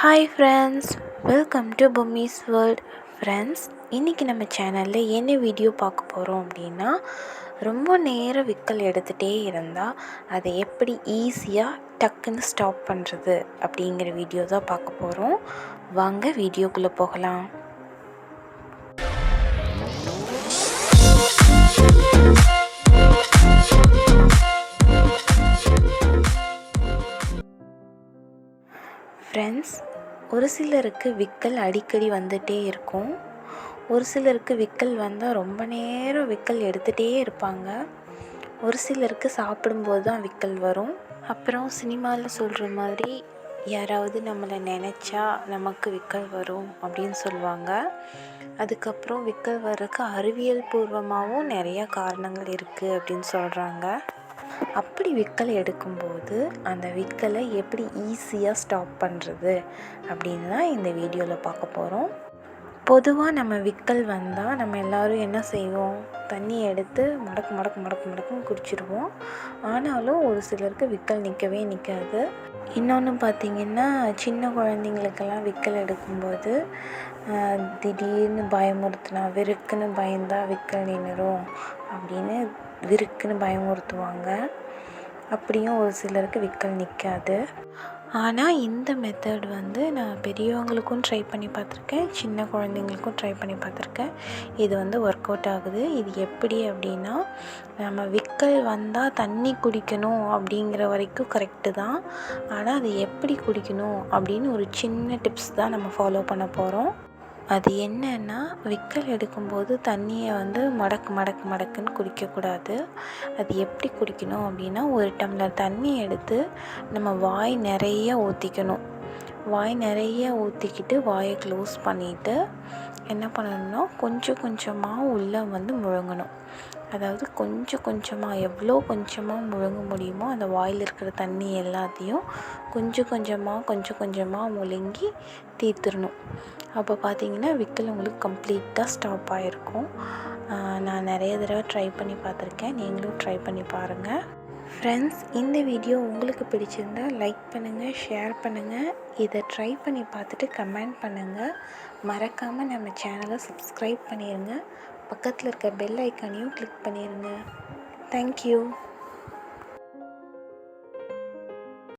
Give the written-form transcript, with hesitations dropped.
Hi friends, welcome to Bommi's world. Friends, இன்றைக்கி நம்ம சேனலில் என்ன வீடியோ பார்க்க போகிறோம் அப்படின்னா, ரொம்ப நேரம் விக்கல் எடுத்துகிட்டே இருந்தால் அதை எப்படி ஈஸியாக டக்குன்னு ஸ்டாப் பண்ணுறது அப்படிங்கிற வீடியோ தான் பார்க்க போகிறோம். வாங்க வீடியோக்குள்ளே போகலாம். ஃப்ரெண்ட்ஸ், ஒரு சிலருக்கு விக்கல் அடிக்கடி வந்துகிட்டே இருக்கும். ஒரு சிலருக்கு விக்கல் வந்தால் ரொம்ப நேரம் விக்கல் எடுத்துகிட்டே இருப்பாங்க. ஒரு சிலருக்கு சாப்பிடும்போது தான் விக்கல் வரும். அப்புறம் சினிமாவில் சொல்கிற மாதிரி யாராவது நம்மளை நினச்சா நமக்கு விக்கல் வரும் அப்படின்னு சொல்லுவாங்க. அதுக்கப்புறம் விக்கல் வர்றதுக்கு அறிவியல் பூர்வமாகவும் நிறையா காரணங்கள் இருக்குது அப்படின்னு சொல்கிறாங்க. அப்படி விக்கல் எடுக்கும்போது அந்த விக்கலை எப்படி ஈஸியாக ஸ்டாப் பண்ணுறது அப்படின்னு தான் இந்த வீடியோவில் பார்க்க போகிறோம். பொதுவாக நம்ம விக்கல் வந்தால் நம்ம எல்லோரும் என்ன செய்வோம், தண்ணி எடுத்து முடக்குன்னு குடிச்சிடுவோம். ஆனாலும் ஒரு சிலருக்கு விக்கல் நிற்கவே நிற்காது. இன்னொன்று பார்த்திங்கன்னா, சின்ன குழந்தைங்களுக்கெல்லாம் விக்கல் எடுக்கும்போது திடீர்னு பயமுறுத்தினா, விருக்குன்னு பயந்தால் விக்கல் நின்றுடும் அப்படின்னு விருக்குன்னு பயமுறுத்துவாங்க. அப்படியும் ஒரு சிலருக்கு விக்கல் நிற்காது. ஆனால் இந்த மெத்தட் நான் பெரியவங்களுக்கும் ட்ரை பண்ணி பார்த்துருக்கேன், சின்ன குழந்தைங்களுக்கும் ட்ரை பண்ணி பார்த்துருக்கேன். இது ஒர்க் அவுட் ஆகுது. இது எப்படி அப்படின்னா, நம்ம விக்கல் வந்தால் தண்ணி குடிக்கணும் அப்படிங்கிற வரைக்கும் கரெக்டு தான். ஆனால் அது எப்படி குடிக்கணும் அப்படின்னு ஒரு சின்ன டிப்ஸ் தான் நம்ம ஃபாலோ பண்ண போகிறோம். அது என்னன்னா, விக்கல் எடுக்கும்போது தண்ணியை மடக்குன்னு குடிக்கக்கூடாது. அது எப்படி குடிக்கணும் அப்படின்னா, ஒரு டம்ளர் தண்ணி எடுத்து நம்ம வாய் நிறைய ஊற்றிக்கணும். வாய் நிறைய ஊற்றிக்கிட்டு வாயை க்ளோஸ் பண்ணிவிட்டு என்ன பண்ணணும்னா, கொஞ்சம் கொஞ்சமாக உள்ளே முழுங்கணும். அதாவது கொஞ்சம் கொஞ்சமாக, எவ்வளோ கொஞ்சமாக முழுங்க முடியுமோ அந்த வாயில் இருக்கிற தண்ணி எல்லாத்தையும் கொஞ்சம் கொஞ்சமாக முழுங்கி தீர்த்துடணும். அப்போ பார்த்திங்கன்னா விக்கல் உங்களுக்கு கம்ப்ளீட்டாக ஸ்டாப் ஆகிருக்கும். நான் நிறைய தடவை ட்ரை பண்ணி பார்த்துருக்கேன். நீங்களும் ட்ரை பண்ணி பாருங்கள். ஃப்ரெண்ட்ஸ், இந்த வீடியோ உங்களுக்கு பிடிச்சிருந்தால் லைக் பண்ணுங்கள், ஷேர் பண்ணுங்கள். இதை ட்ரை பண்ணி பார்த்துட்டு கமெண்ட் பண்ணுங்கள். மறக்காமல் நம்ம சேனலை சப்ஸ்கிரைப் பண்ணிடுங்க. பக்கத்தில் இருக்க பெல் ஐக்கானையும் கிளிக் பண்ணிடுங்க. தேங்க்யூ.